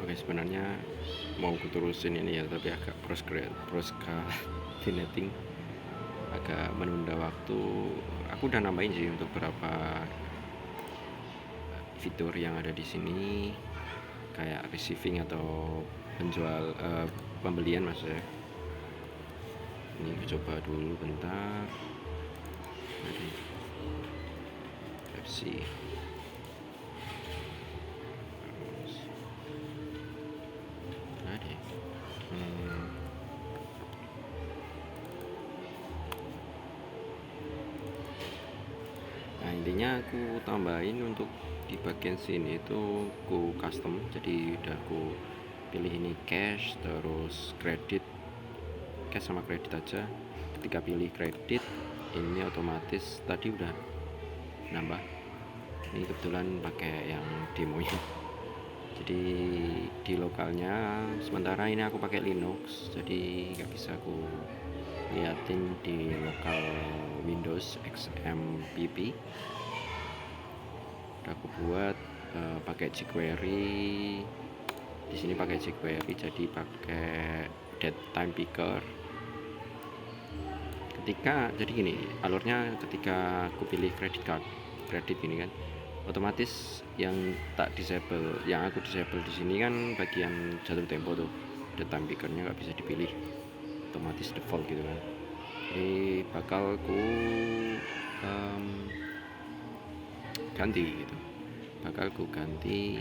Oke, sebenarnya mau ku terusin ini ya, tapi agak procrastinating, agak menunda waktu. Aku udah nambahin sih untuk beberapa fitur yang ada di sini, kayak receiving atau pembelian maksudnya. Ini aku coba dulu bentar. Ada Pepsi. Terus ada. Hmm, Nah, intinya aku tambahin untuk di bagian sini itu ku custom, jadi udah aku pilih ini cash terus kredit, cash sama kredit aja. Ketika pilih kredit ini otomatis tadi udah nambah, ini kebetulan pakai yang demonya. Jadi di lokalnya sementara ini aku pakai Linux, jadi nggak bisa aku liatin di lokal Windows XMPP. Udah aku buat pakai jQuery. Di sini pakai jQuery, jadi pakai date time picker. Jadi gini alurnya, ketika aku pilih kredit ini kan otomatis yang aku disable di sini kan bagian jatuh tempo tuh, date time pickernya nggak bisa dipilih, otomatis default gitu kan. Jadi bakal ku ganti gitu, bakal ku ganti,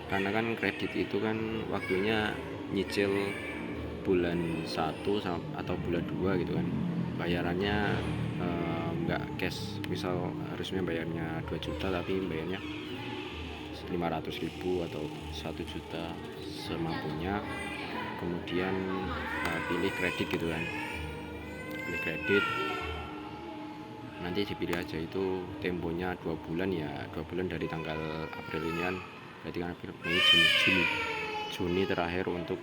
karena kan kredit itu kan waktunya nyicil bulan 1 atau bulan 2 gitu kan, bayarannya nggak cash. Misal harusnya bayarnya 2 juta tapi bayarnya 500.000 atau 1 juta semampunya. Kemudian pilih kredit gitu kan, pilih kredit, nanti dipilih aja itu temponya 2 bulan ya, 2 bulan dari tanggal April ini kan, berarti kan April, Mei, Juni terakhir untuk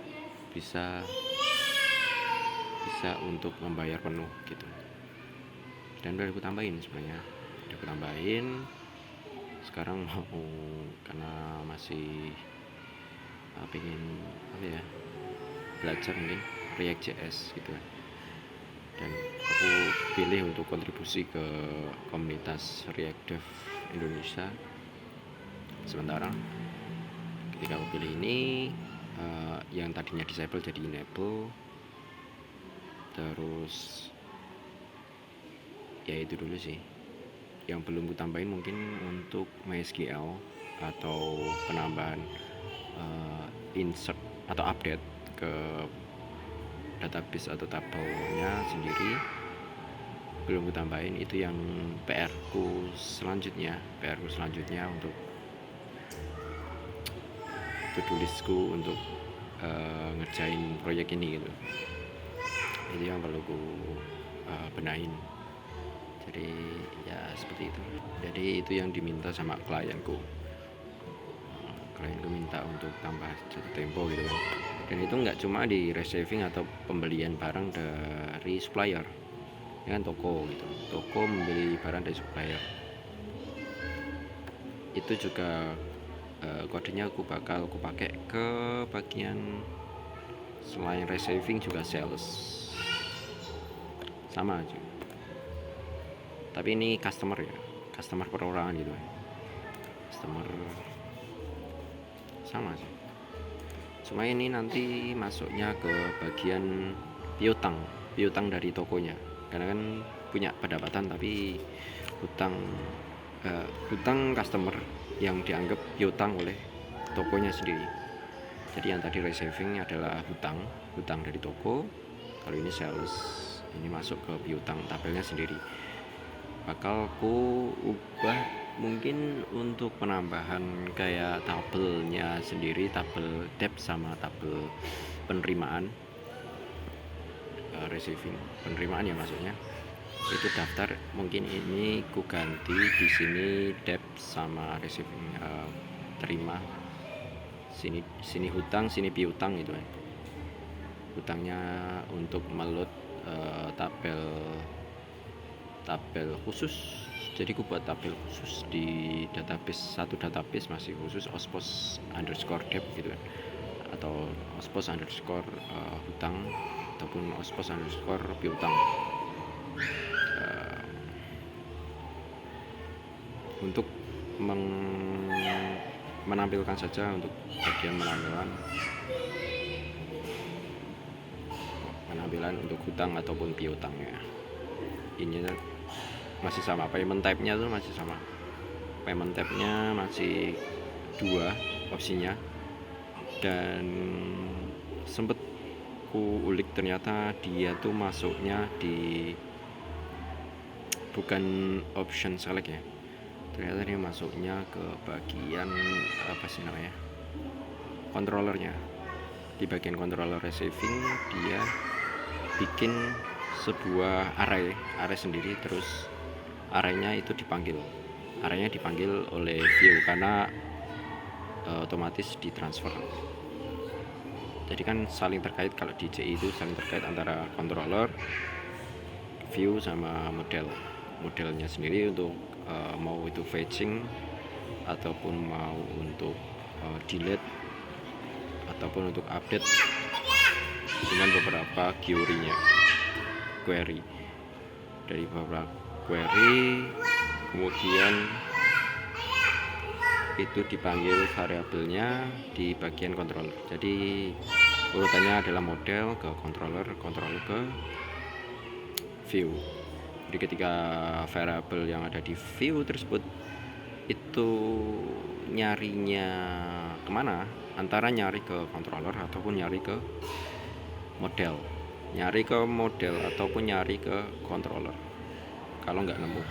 bisa untuk membayar penuh gitu. Dan udah aku tambahin sebenarnya, udah aku tambahin. Sekarang mau, karena masih pengen belajar mungkin React.js gitu kan, dan aku pilih untuk kontribusi ke komunitas React Dev Indonesia sementara. Ketika aku pilih ini, yang tadinya disable jadi enable. Terus ya itu dulu sih yang belum ku tambahin, mungkin untuk MySQL atau penambahan insert atau update ke database atau tabelnya sendiri belum ku tambahin. Itu yang PR ku selanjutnya untuk to-do listku untuk ngerjain proyek ini gitu. Itu yang perlu ku benahin. Jadi ya seperti itu. Jadi itu yang diminta sama klienku minta untuk tambah jatuh tempo gitu kan. Dan itu nggak cuma di receiving atau pembelian barang dari supplier ya kan, toko gitu, toko membeli barang dari supplier, itu juga kodenya aku pakai ke bagian selain receiving juga sales, sama aja. Tapi ini customer perorangan gitu, customer sama sih. Cuma ini nanti masuknya ke bagian piutang dari tokonya, karena kan punya pendapatan tapi hutang customer yang dianggap piutang oleh tokonya sendiri. Jadi yang tadi receiving adalah hutang dari toko, kalau ini sales, ini masuk ke piutang, tabelnya sendiri. Bakal ku ubah mungkin untuk penambahan kayak tabelnya sendiri, tabel debt sama tabel penerimaan, receiving penerimaan ya maksudnya, itu daftar mungkin ini ku ganti di sini debt sama receiving, terima, sini hutang, sini piutang gitu kan. Hutangnya untuk meload tabel tabel khusus. Jadi aku buat tabel khusus di database, satu database masih khusus ospos_debt gitu kan, atau ospos_hutang ataupun ospos_piutang. Untuk menampilkan saja, untuk bagian penampilan untuk hutang ataupun piutangnya. Ini masih sama, payment type-nya tuh masih sama. Payment type-nya masih 2 opsinya, dan sempet ku ulik ternyata dia tuh masuknya di bukan option select ya, ternyata dia masuknya ke bagian apa sih namanya, controllernya. Di bagian controller receiving dia bikin sebuah array sendiri, terus arraynya itu dipanggil oleh view karena otomatis ditransfer. Jadi kan saling terkait, kalau di CI itu saling terkait antara controller, view sama modelnya sendiri untuk mau itu fetching ataupun mau untuk delete ataupun untuk update dengan beberapa query dari beberapa query, kemudian itu dipanggil variabelnya di bagian controller. Jadi urutannya adalah model ke controller ke view. Jadi ketika variabel yang ada di view tersebut itu nyarinya kemana, antara nyari ke controller ataupun nyari ke model ataupun nyari ke controller. Kalau nggak nemu